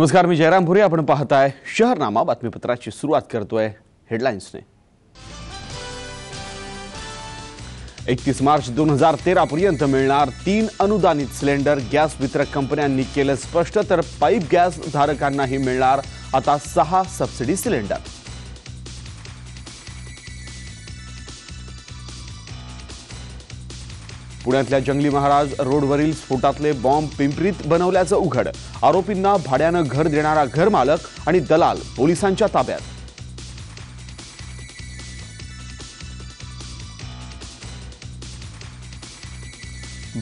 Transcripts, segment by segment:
नमस्कार, मी जयराम भुरे. आपण पाहताय शहरनामा. बातमीपत्राची सुरुवात करतोय हेडलाईन्सने. 31 मार्च 2013 पर्यंत मिळणार 3 अनुदानित सिलेंडर. गॅस वितरक कंपन्यांनी केलं स्पष्ट. तर पाईप गॅस धारकांनाही मिळणार आता 6 सबसिडी सिलेंडर. पुण्यातल्या जंगली महाराज रोडवरील स्फोटातले बॉम्ब पिंपरीत बनवल्याचं उघड. आरोपींना भाड्यानं घर देणारा घरमालक आणि दलाल पोलिसांच्या ताब्यात.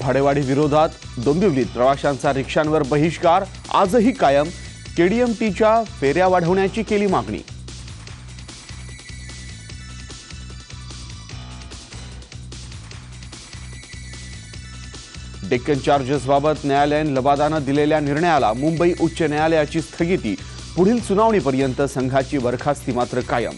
भाडेवाढी विरोधात डोंबिवलीत प्रवाशांचा रिक्षांवर बहिष्कार आजही कायम. केडीएमटीच्या फेऱ्या वाढवण्याची केली मागणी. डेक्कन चार्जेस बाबत न्यायालयाने लबादानं दिलेल्या निर्णयाला मुंबई उच्च न्यायालयाची स्थगिती. पुढील सुनावणीपर्यंत संघाची बरखास्ती मात्र कायम.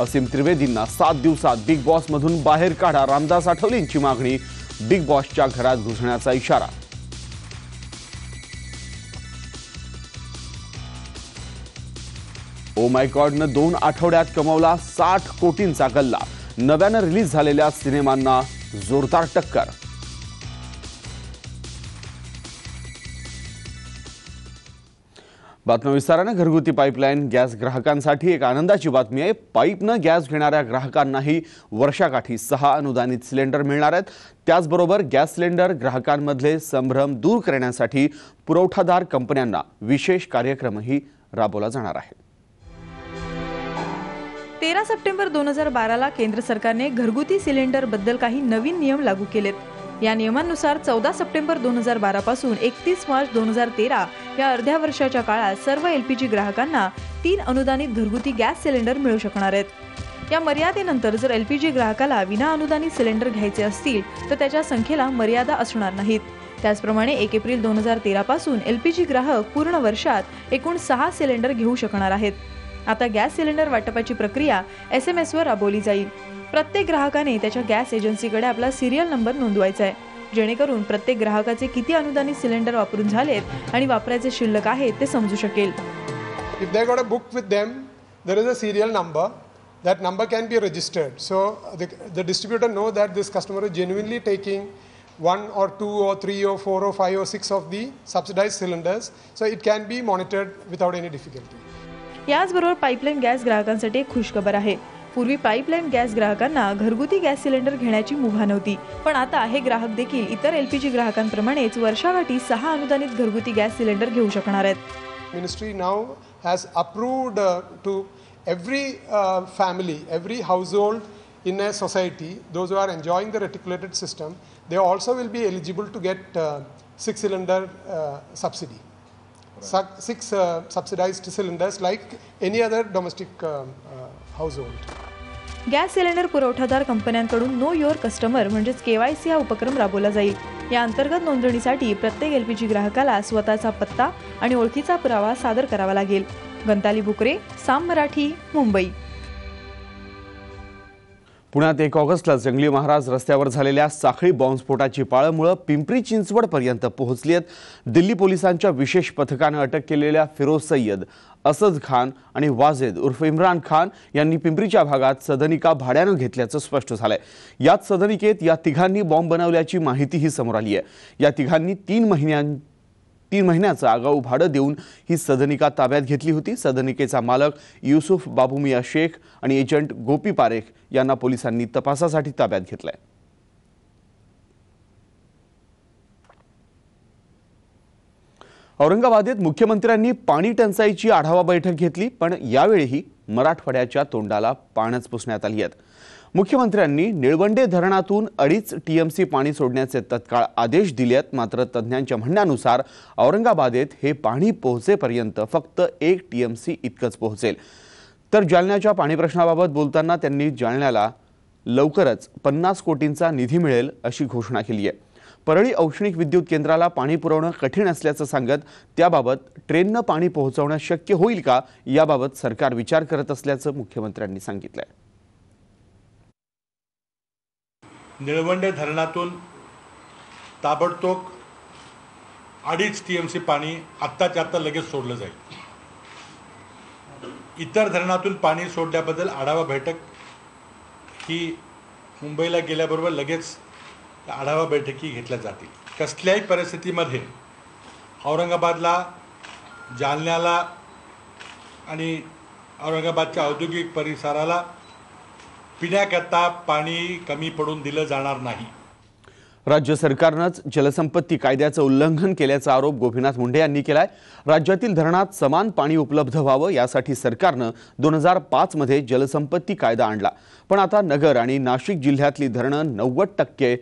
असीम त्रिवेदींना 7 दिवसात बिग बॉस मधून बाहेर काढा. रामदास आठवलेंची मागणी. बिग बॉसच्या घरात घुसण्याचा इशारा. ओ माय गॉडनं 2 आठवड्यात कमवला 60 कोटींचा गल्ला. नव्यानं रिलीज झालेल्या सिनेमांना जोरदार टक्कर. बातमी विस्ताराने. घरगुती पाईपलाईन गॅस ग्राहकांसाठी एक आनंदाची बातमी आहे. पाईपनं गॅस घेणाऱ्या ग्राहकांनाही वर्षाकाठी 6 अनुदानित सिलेंडर मिळणार आहेत. त्याचबरोबर गॅस सिलेंडर ग्राहकांमधले संभ्रम दूर करण्यासाठी पुरवठादार कंपन्यांना विशेष कार्यक्रमही राबवला जाणार आहे. 13 सप्टेंबर 2012 ला केंद्र सरकारने घरगुती सिलेंडर बद्दल काही नवीन नियम लागू केलेत. या नियमांनुसार 14 सप्टेंबर 2012 पासून 31 मार्च 2013 या अर्ध्या वर्षाच्या काळात सर्व एलपीजी ग्राहकांना 3 अनुदानित घरगुती गॅस सिलेंडर मिळू शकणार आहेत. या मर्यादेनंतर जर एलपीजी ग्राहकाला विना अनुदानित सिलेंडर घ्यायचे असतील तर त्याच्या संख्येला मर्यादा असणार नाहीत. त्याचप्रमाणे 1 एप्रिल 2013 पासून एलपीजी ग्राहक पूर्ण वर्षात एकूण 6 सिलेंडर घेऊ शकणार आहेत. आता गॅस सिलेंडर वाटपाची प्रक्रिया SMS वर राबवली जाईल. प्रत्येक ग्राहकाने त्याच्या गॅस एजन्सीकडे आपला सिरियल नंबर नोंदवायचा आहे, जेणेकरून प्रत्येक ग्राहकाचे किती अनुदानित सिलेंडर वापरून झालेत आणि वापरायचे शिल्लक आहे ते समजू शकेल. If they got a book with them, there is a serial number. That number can be registered. So the distributor know that this customer is genuinely taking 1 or 2 or 3 or 4 or 5 or 6 of the subsidized cylinders. So it can be monitored without any difficulty. याचबरोबर pipeline gas ग्राहकांसाठी एक खुशखबर आहे. पूर्वी pipeline gas ग्राहकांना घरगुती gas cylinder घेण्याची मुभा नव्हती, पण आता हे ग्राहक देखील इतर एलपीजी ग्राहकांप्रमाणेच वर्षाकाठी 6 अनुदानित घरगुती गॅस सिलेंडर घेऊ शकणार आहेत. Ministry now has approved to every family, every household in a society, those who are enjoying the reticulated system, they also will be eligible to get 6-cylinder subsidy. 6 subsidized cylinders like any other domestic household. Gas cylinder पुरवठादार कंपन्यांकडून know your customer म्हणजेच KYC हा उपक्रम राबवला जाईल. या अंतर्गत नोंदणीसाठी प्रत्येक एलपीजी ग्राहकाला स्वतःचा पत्ता आणि ओळखीचा पुरावा सादर करावा लागेल. गंताली बुकरे, साम मराठी, मुंबई. पुण्यात 1 ऑगस्टला जंगली महाराज रस्त्यावर झालेल्या साखळी बॉम्बस्फोटाची पाळमुळं पिंपरी चिंचवड पर्यंत पोहोचली आहेत. दिल्ली पोलिसांच्या विशेष पथकानं अटक केलेल्या फिरोज सय्यद, असद खान आणि वाजेद उर्फ इम्रान खान यांनी पिंपरीच्या भागात सदनिका भाड्यानं घेतल्याचं स्पष्ट झालंय. याच सदनिकेत या तिघांनी बॉम्ब बनवल्याची माहितीही समोर आली आहे. या तिघांनी 3 महिन्याचं आगाऊ भाडं देऊन ही सदनिका ताब्यात घेतली होती. सदनिकेचा मालक युसुफ बाबूमिया शेख आणि एजंट गोपी पारेख यांना पोलिसांनी तपासासाठी ताब्यात घेतलंय. औरंगाबादेत मुख्यमंत्र्यांनी पाणी टंचाईची आढावा बैठक घेतली, पण यावेळीही मराठवाड्याच्या तोंडाला पाणच पुसण्यात आली आहेत. मुख्यमंत्र्यांनी निळवंडे धरणातून 2.5 TMC पाणी सोडण्याचे तत्काळ आदेश दिले आहेत. मात्र तज्ज्ञांच्या म्हणण्यानुसार औरंगाबादेत हे पाणी पोहोचेपर्यंत फक्त 1 TMC इतकंच पोहोचेल. तर जालन्याच्या पाणी प्रश्नाबाबत बोलताना त्यांनी जालन्याला लवकरच 50 कोटींचा निधी मिळेल अशी घोषणा केली आहे. परळी औष्णिक विद्युत केंद्राला पाणी पुरवणं कठीण असल्याचं सांगत त्याबाबत ट्रेननं पाणी पोहोचवणं शक्य होईल का याबाबत सरकार विचार करत असल्याचं मुख्यमंत्र्यांनी सांगितलंय. निळवंडे धरणातून ताबडतोब 2.5 TMC पाणी आत्ताच्या आत्ता लगेच सोडलं जाईल. इतर धरणातून पाणी सोडल्याबद्दल आढावा बैठक ही मुंबईला गेल्याबरोबर लगेच आढावा बैठकी घेतल्या जातील. कसल्याही परिस्थितीमध्ये औरंगाबादला, जालन्याला आणि औरंगाबादच्या औद्योगिक परिसराला पिण्याकरता पाणी कमी पडून दिलं जाणार नाही. राज्य सरकारनंच जलसंपत्ती कायद्याचं उल्लंघन केल्याचा आरोप गोपीनाथ मुंडे यांनी केलाय. राज्यातील धरणात समान पाणी उपलब्ध व्हावं यासाठी सरकारनं 2005 मध्ये जलसंपत्ती कायदा आणला. पण आता नगर आणि नाशिक जिल्ह्यातली धरणं 90%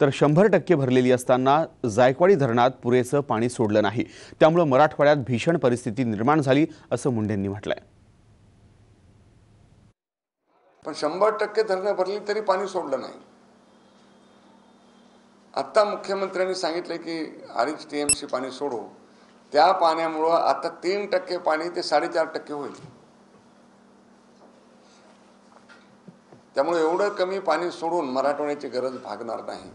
तर 100% भरलेली असताना जायकवाडी धरणात पुरेसं पाणी सोडलं नाही. त्यामुळे मराठवाड्यात भीषण परिस्थिती निर्माण झाली असं मुंडेंनी म्हटलंय. पण 100% धरणं भरली तरी पाणी सोडलं नाही. आता मुख्यमंत्र्यांनी सांगितलं की 2.5 TMC पाणी सोडू. त्या पाण्यामुळं आता 3% पाणी ते 4.5% होईल. त्यामुळे एवढं कमी पाणी सोडून मराठवाड्याची गरज भागणार नाही.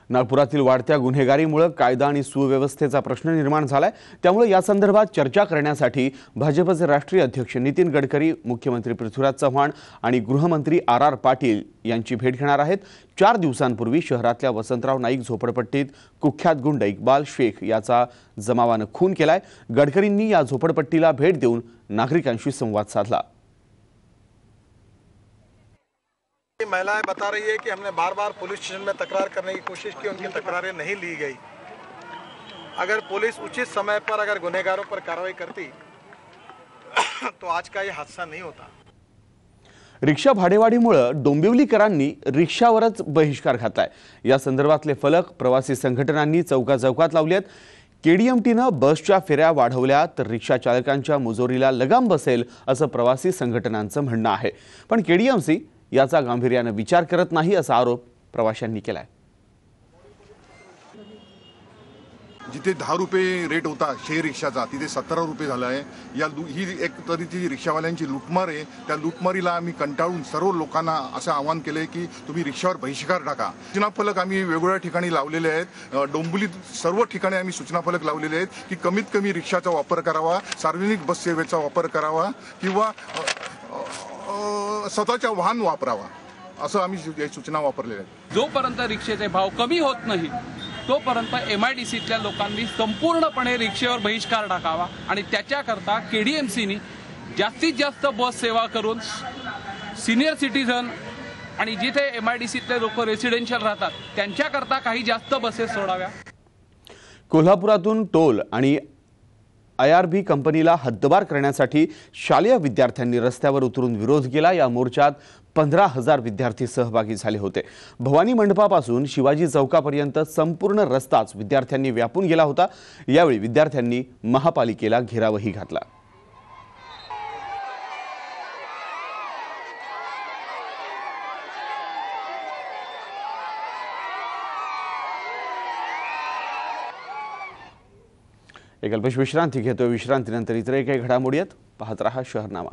नागपुरातील वाढत्या गुन्हेगारीमुळे कायदा आणि सुव्यवस्थेचा प्रश्न निर्माण झालाय. त्यामुळे या संदर्भात चर्चा करण्यासाठी भाजपचे राष्ट्रीय अध्यक्ष नितीन गडकरी, मुख्यमंत्री पृथ्वीराज चव्हाण आणि गृहमंत्री RR पाटील यांची भेट घेणार आहेत. 4 दिवसांपूर्वी शहरातल्या वसंतराव नाईक झोपडपट्टीत कुख्यात गुंड इक्बाल शेख याचा जमावानं खून केलाय. गडकरींनी या झोपडपट्टीला भेट देऊन नागरिकांशी संवाद साधला. महिलाएं बता रही है कि हमने बार बार पुलिस स्टेशन में तकरार करने की कोशिश की, उनकी तकरारें नहीं ली गई. अगर पुलिस उचित समय पर अगर गुनहगारों पर कार्रवाई करती तो आज का ये हादसा नहीं होता. रिक्षा भाडेवाढीमुळे डोंबिवलीकरांनी रिक्षावरच बहिष्कार घातलाय. या संदर्भातले फलक प्रवासी संघटनांनी चौकाचौकात लावले आहेत. KDMTनं बसच्या फेऱ्या वाढवल्या तर रिक्षा चालकांच्या मुजोरीला लगाम बसेल असं प्रवासी संघटनांचं म्हणणं आहे. पण KDMC याचा गांभीर्याने विचार करत नाही असा आरोप प्रवाशांनी केलाय. जिथे 10 रुपये रेट होता शेअर रिक्षाचा तिथे 17 रुपये झाला आहे. ही एक तऱ्हेची रिक्षावाल्यांची लुटमार आहे. त्या लुटमारीला आम्ही कंटाळून सर्व लोकांना असं आवाहन केलंय की तुम्ही रिक्षावर बहिष्कार टाका. सूचना फलक आम्ही वेगवेगळ्या ठिकाणी लावलेले आहेत. डोंबिवलीत सर्व ठिकाणी आम्ही सूचना फलक लावलेले आहेत की कमीत कमी रिक्षाचा वापर करावा, सार्वजनिक बस सेवेचा वापर करावा किंवा स्वतःच्या वाहन वापरावा, असं आम्ही सूचना वापरलेल्या आहेत. जोपर्यंत रिक्षेचे भाव कमी होत नाही तोपर्यंत MIDCतल्या लोकांनी संपूर्णपणे रिक्षेवर बहिष्कार टाकावा आणि त्याच्याकरता KDMCनी जास्तीत जास्त बस सेवा करून सिनियर सिटीझन आणि जिथे MIDCतले लोक रेसिडेन्शियल राहतात त्यांच्याकरता काही जास्त बसेस सोडाव्या. कोल्हापुरातून टोल आणि IRB कंपनीला हद्दपार करण्यासाठी शालेय विद्यार्थ्यांनी रस्त्यावर उतरून विरोध केला. या मोर्चात 15,000 विद्यार्थी सहभागी झाले होते. भवानी मंडपापासून शिवाजी चौकापर्यंत संपूर्ण रस्ताच विद्यार्थ्यांनी व्यापून गेला होता. यावेळी विद्यार्थ्यांनी महापालिकेला घेरावही घातला. एक अल्पश विश्रांती घेतो. विश्रांतीनंतर इतर काही घडामोडी आहेत. पाहत रहा शहरनामा.